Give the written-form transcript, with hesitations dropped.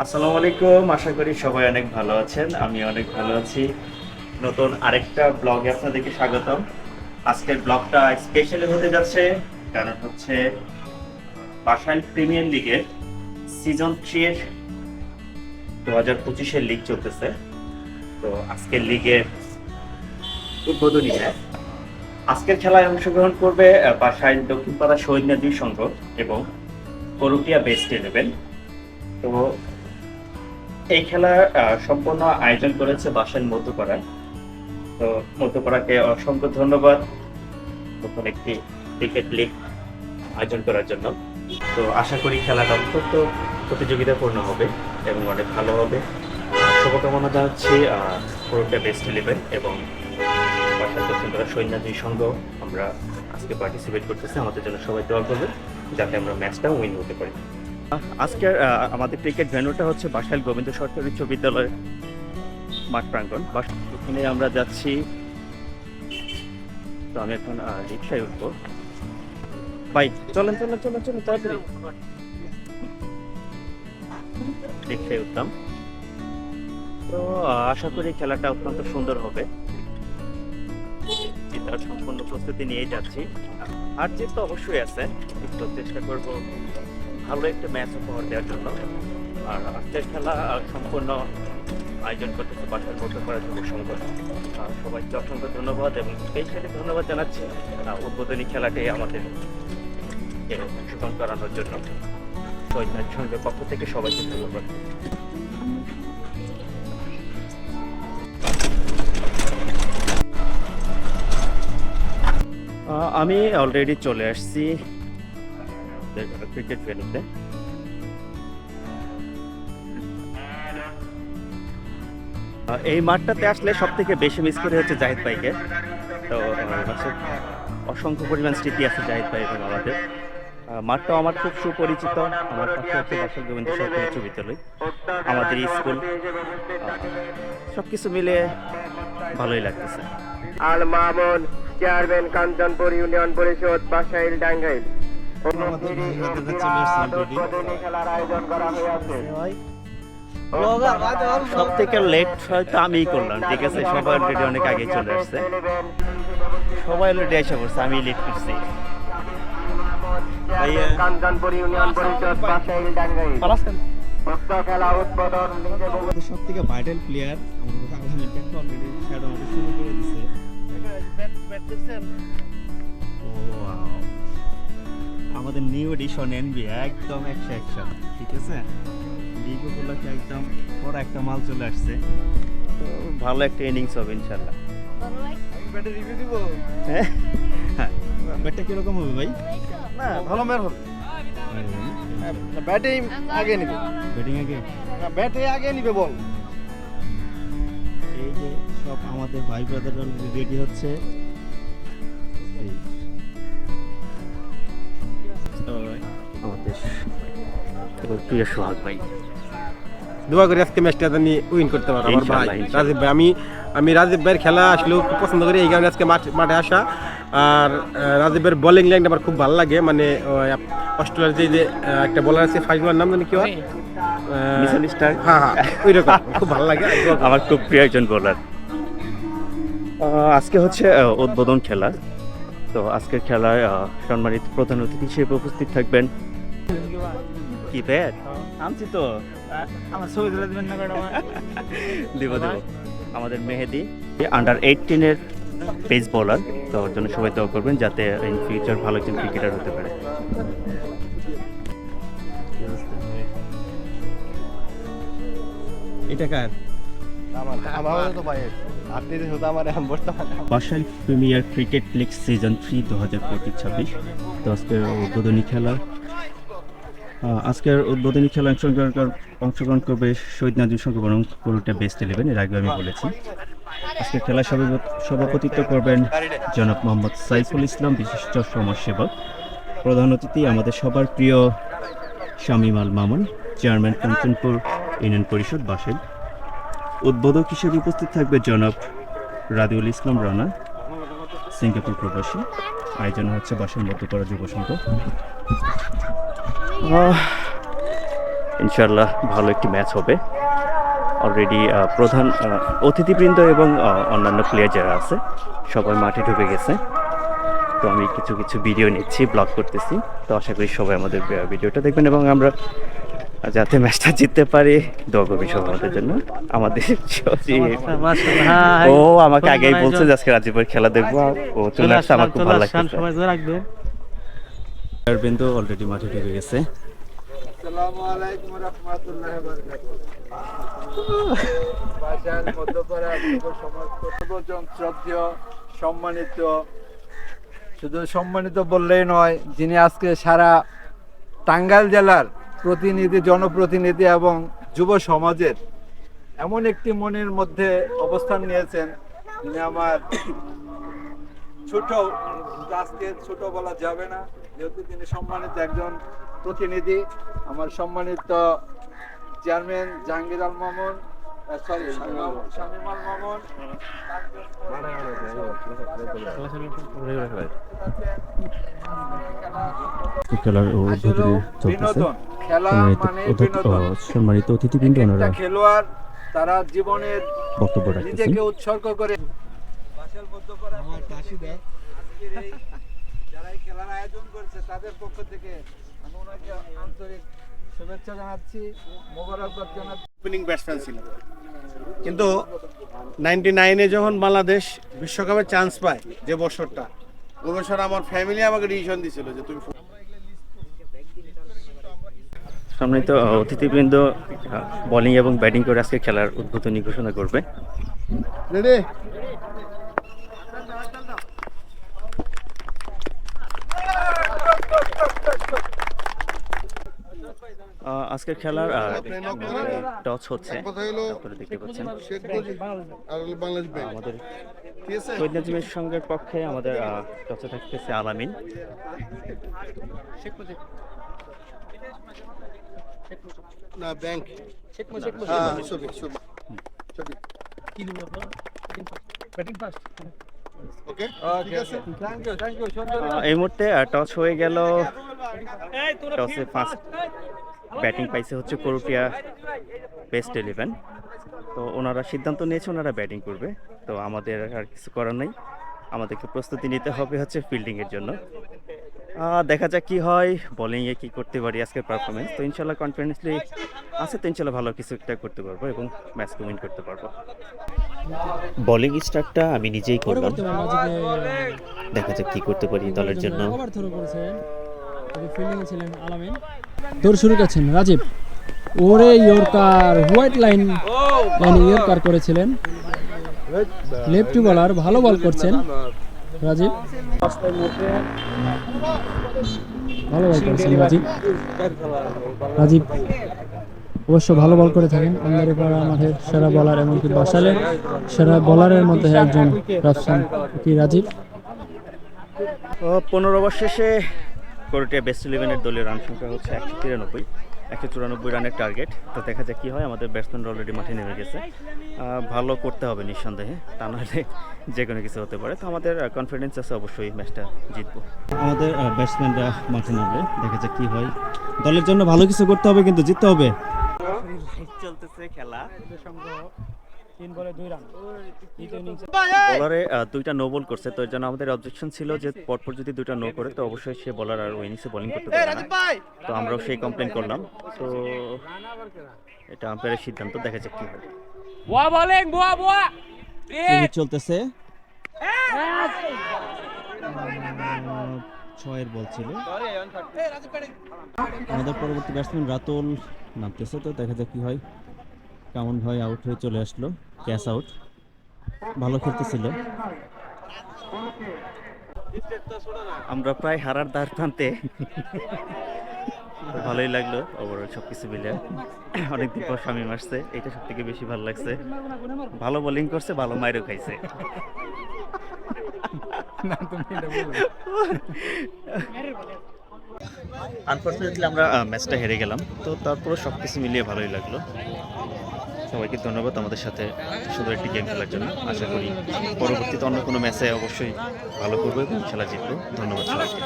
আসসালামু আলাইকুম। আশা করি সবাই অনেক ভালো আছেন। আমি অনেক ভালো আছি। নতুন আরেকটা ব্লগে আপনাদেরকে স্বাগতম। আজকের ব্লগটা স্পেশালি হতে যাচ্ছে, কারণ হচ্ছে বাসাইল প্রিমিয়ার লিগের সিজন 3 এর 2025-এর লিগ চলতেছে। তো আজকের লিগের উদ্বোধনী ম্যাচ। আজকের খেলায় অংশগ্রহণ করবে বাসাইল দক্ষিণপাড়া শহীদ নদী সংঘ এবং করুটিয়া বেস্ট 11। তো এই খেলার সম্পূর্ণ আয়োজন করেছে বাসাইল মধ্যপাড়া। তো মধ্যপাড়াকে অসংখ্য ধন্যবাদ নতুন একটি ক্রিকেট লিগ আয়োজন করার জন্য। তো আশা করি খেলাটা অত্যন্ত প্রতিযোগিতাপূর্ণ হবে এবং অনেক ভালো হবে। শুভকামনা জানাচ্ছি পুরোটা বেস্ট 11 এবং বাসার দক্ষিণপাড়া সৈন্যাদী সংঘ। আমরা আজকে পার্টিসিপেট করতেছি, আমাদের জন্য সবাই দোয়া করবে যাতে আমরা ম্যাচটা উইন হতে পারি। আজকের আমাদের ক্রিকেট ভেন্যুটা হচ্ছে বাসাইল গোবিন্দ সরকারি উচ্চ বিদ্যালয়ের মাঠ প্রাঙ্গণ। ওখানে আমরা যাচ্ছি। তো আমি এখন রিক্সায় উঠবো। ভাই চলেন চলেন চলেন চলেন তাড়াতাড়ি। রিক্সায় উঠলাম। তো আশা করি খেলাটা অত্যন্ত সুন্দর হবে। তার সম্পূর্ণ প্রস্তুতি নিয়েই যাচ্ছি। আর জিত তো অবশ্যই আছে, তো চেষ্টা করব ভালো একটা ম্যাচ উপহার দেওয়ার জন্য। আর আজকের খেলা সম্পূর্ণ আয়োজন করতেছে বাসার মধ্যপাড়া যুব সংঘ। সবাইকে অসংখ্য ধন্যবাদ এবং স্পেশালি ধন্যবাদ জানাচ্ছি উদ্বোধনী খেলাটি আমাদের অংশগ্রহণ করানোর জন্য। শহীদ সংঘের পক্ষ থেকে সবাইকে ধন্যবাদ। আমি অলরেডি চলে আসছি ক্রিকেট ভেন্যুতে। এই মাঠটাতে আসলে সব থেকে বেশি মিস করে হচ্ছে জাহিদ ভাইকে। তো হচ্ছে অসংখ্য পরিমাণ স্মৃতি আছে জাহিদ ভাই এবং আমাদের। মাঠটাও আমার খুব সুপরিচিত। আমার পাশে হচ্ছে বাসাইল গোবিন্দ সরকারি উচ্চ বিদ্যালয়, আমাদের স্কুল। সবকিছু মিলে ভালোই লাগতেছে। আল মামুন, চেয়ারম্যান কাঞ্চনপুর ইউনিয়ন পরিষদ, বাসাইল টাঙ্গাইল। খেলার আয়োজন করা হয়েছে। সব থেকে লেট হয়তো আমিই করলাম, ঠিক আছে? সবাই অলরেডি অনেক আগে চলে আসছে, সবাই অলরেডি এসে পড়ছে, আমি লেট করছি। কাঞ্চনপুর ইউনিয়ন পরিষদ, বাসাইল টাঙ্গাইল। মুক্ত খেলা উদ্বোধন সব থেকে ভাইটাল প্লেয়ার আমাদের আলহামদুলিল্লাহ অলরেডি শ্যাডো আমাদের শুরু করে দিছে। আমাদের নিউ এডিশন এনবি একদম 100 ঠিক আছে। লিগ উপলক্ষে একদম বড় একটা মাল চলে আসছে। তো ভালো একটা ইনিংস হবে ইনশাল্লাহ। ব্যাটে রিভিউ দিব। হ্যাঁ, ব্যাটটা কিরকম হবে ভাই? না ভালো ম্যাচ হবে। ব্যাটিং আগে নিবে, ব্যাটিং আগে, ব্যাটে আগে নিবে বল। এই যে সব আমাদের ভাই ব্রাদাররা রেডি হচ্ছে। আমাদের প্রিয় সোহাগ ভাই, দোয়া করি আজকে ম্যাচটা জানি উইন করতে পারবো। আমার ভাই ইনশাআল্লাহ। রাজীব ভাই, আমি রাজীব ভাইয়ের খেলা আসলে খুব পছন্দ করি, এই কারণে আজকে মাঠে আসা। আর রাজীব ভাইয়ের বোলিং লাইনটা আমার খুব ভালো লাগে। মানে অস্ট্রেলিয়ার যে একটা বোলার আছে, ফাইভ বোলার নাম জানি কি হয়, মিশন স্টার। হ্যাঁ হ্যাঁ ওই রকম খুব ভালো লাগে। আমার খুব প্রিয় একজন বোলার। আজকে হচ্ছে উদ্বোধন খেলা। তো আজকের খেলায় সম্মানিত প্রধান অতিথি হিসেবে উপস্থিত থাকবেন। কি ব্যাট আনছি তো, আমার ছবি তুলে দিবেন না ম্যাডাম? দিব দিব। আমাদের মেহেদি আন্ডার 18-এর পেস বোলার। তো ওর জন্য সবাই দোয়া করবেন যাতে ইন ফিউচার ভালো একজন ক্রিকেটার হতে পারে। এটা কার? আমার তো ভাই আপনি তো শুধু আমার এখন বর্তমানে Basail premier cricket league season 3 2025-26। তো আজকের উদ্বোধনী খেলা অংশগ্রহণ করবে শহীদ নাজিম সংঘ বরং করুটিয়া বেস্ট 11। এর আগে আমি বলেছি। আজকের খেলায় সভাপতিত্ব করবেন জনাব মোহাম্মদ সাইফুল ইসলাম, বিশিষ্ট সমাজসেবক। প্রধান অতিথি আমাদের সবার প্রিয় শামীম আল মামুন, চেয়ারম্যান কাঞ্চনপুর ইউনিয়ন পরিষদ বাসাইল। উদ্বোধক হিসেবে উপস্থিত থাকবে জনাব রাদিউল ইসলাম রানা, সিঙ্গাপুর প্রবাসী। আয়োজন হচ্ছে বাসাইল মধ্যপাড়া যুব সংঘ। ইনশাল্লাহ ভালো একটি ম্যাচ হবে। অলরেডি প্রধান অতিথিবৃন্দ এবং অন্যান্য প্লেয়ার যারা আছে সবাই মাঠে ঢুকে গেছে। তো আমি কিছু কিছু ভিডিও নিচ্ছি, ব্লগ করতেছি। তো আশা করি সবাই আমাদের ভিডিওটা দেখবেন এবং আমরা যাতে ম্যাচটা জিততে পারি দোয়া করবেন সবাই আমাদের জন্য। আমাদের ও আমাকে আগেই বলছে যে আজকে রাজীবের খেলা দেখবো, ও চলে আসছে, আমার খুব ভালো লাগছে। বিন্দু অলরেডি মাঠে ঢুকে গেছে। আসসালামু আলাইকুম ওয়া রাহমাতুল্লাহি ওয়া বারাকাতুহু। বাজার মধ্যপাড়া যুব সমাজ সর্বজন শ্রদ্ধেয় সম্মানিত, শুধু সম্মানিত বললেই নয়, যিনি আজকে সারা টাঙ্গাইল জেলার প্রতিনিধি, জনপ্রতিনিধি এবং যুব সমাজের এমন একটি মনের মধ্যে অবস্থান নিয়েছেন, যিনি আমার ছোট, আজকে ছোট বলা যাবে না, যেহেতু তিনি সম্মানিত একজন প্রতিনিধি। আমার সম্মানিত চেয়ারম্যান জাহাঙ্গীর আল মামুন, শামীম আল মামুন, খেলার বিনোদন, খেলা মানে বিনোদন। সম্মানিত অতিথিবৃন্দ একটা খেলোয়াড় তারা জীবনের বক্তব্য রাখতেছেন। নিজেকে উৎসর্গ করে বাসাল মধ্যপাড়া আজকের এই যারা এই খেলার আয়োজন করেছে তাদের পক্ষ থেকে আমি ওনাকে আন্তরিক শুভেচ্ছা জানাচ্ছি, মোবারকবাদ জানাচ্ছি। ওপেনিং ব্যাটসম্যান ছিল, কিন্তু 99-এ যখন বাংলাদেশ বিশ্বকাপে চান্স পায়, যে বছরটা, ওই বছর আমার ফ্যামিলি আমাকে ডিসিশন দিছিল যে তুমি সম্মানিত অতিথিবৃন্দ বোলিং এবং ব্যাটিং করে আজকে খেলার উদ্বোধনী ঘোষণা করবে। রেডি। আজকের খেলার টস হচ্ছে, আপনারা দেখতে পাচ্ছেন। আমাদের শহীদ নাজিমের সঙ্গে পক্ষে আমাদের টসে থাকতেছে আলামিন। না ব্যাংক ওকে, থ্যাংক ইউ সুন্দর। এই মুহূর্তে টস হয়ে গেল। টসে ফার্স্ট ব্যাটিং পাইছে হচ্ছে করুটিয়া বেস্ট 11। তো ওনারা সিদ্ধান্ত নিয়েছে ওনারা ব্যাটিং করবে। তো আমাদের আর কিছু করার নেই, আমাদেরকে প্রস্তুতি নিতে হবে হচ্ছে ফিল্ডিংয়ের জন্য। দেখা যাক কি হয়, বোলিংয়ে কি করতে পারি আজকের পারফরমেন্স। তো ইনশাল্লাহ কনফিডেন্সলি আছে, তো ইনশাল্লাহ ভালো কিছু একটা করতে পারবো এবং ম্যাচকে উইন করতে পারবো। বোলিং স্টার্টটা আমি নিজেই করলাম, দেখা যাক কি করতে পারি দলের জন্য। ফিল্ডিং ছিলেন আলামিন, দৌড় শুরু করেছেন রাজীব, ওরে ইয়র্কার, হোয়াইট লাইনে ইয়র্কার করেছিলেন। লেফটি বলার, ভালো বল করছেন রাজীব, ভালো বল করেছেন রাজীব অবশ্য ভালো বল করে থাকেন। আন্দারিপাড়া মাঠের সেরা বলার, এমনকি বাসালের সেরা বলারের মধ্যে একজন রাজীব। 15 ওভার শেষে করুটিয়া বেস্ট 11-এর দলের রান সংখ্যা হচ্ছে 194 রানের টার্গেট। তো দেখা যাক কি হয়। আমাদের ব্যাটসম্যানরা অলরেডি মাঠে নেমে গেছে, ভালো করতে হবে নিঃসন্দেহে, তা নাহলে যে কোনো কিছু হতে পারে। তো আমাদের কনফিডেন্স আছে অবশ্যই ম্যাচটা জিতবো। আমাদের ব্যাটসম্যানরা মাঠে নামবে, দেখা যাক কি হয়। দলের জন্য ভালো কিছু করতে হবে, কিন্তু জিততে হবে। চলতেছে খেলা, 3 বলে 2 রান। বলারে 2টা নো বল করছে, তো এর জন্য আমাদের অবজেকশন ছিল যে পরপর যদি 2টা নো করে তো অবশ্যই সে বলার আর ইনিংসে বোলিং করতে পারবে না। তো আমরাও সেই কমপ্লেন করলাম। তো এটা আম্পায়ারের সিদ্ধান্ত, দেখা যাক কি হয়। চলতেছে 6-এর বল ছিল। আমাদের পরবর্তী ব্যাটসম্যান রাতুল নামতেছে, তো দেখা যাক কি হয়। কামন ভাই আউট হয়ে চলে আসলো, ক্যাচ আউট। ভালো খেলতেছিল। আমরা প্রায় হারার দ্বার প্রান্তে, ভালোই লাগলো ওভারঅল সবকিছু মিলে। অনেকদিন পর শামীম আসছে, এটা সব থেকে বেশি ভালো লাগছে। ভালো বোলিং করছে, ভালো মাইরও খাইছে। আনফর্চুনেটলি আমরা ম্যাচটা হেরে গেলাম, তো তারপরে সব কিছু মিলিয়ে ভালোই লাগলো। সবাইকে ধন্যবাদ আমাদের সাথে সুন্দর একটি গেম খেলার জন্য। আশা করি পরবর্তীতে অন্য কোনো ম্যাচে অবশ্যই ভালো করবো এবং খেলা জিতবো। ধন্যবাদ সবাইকে।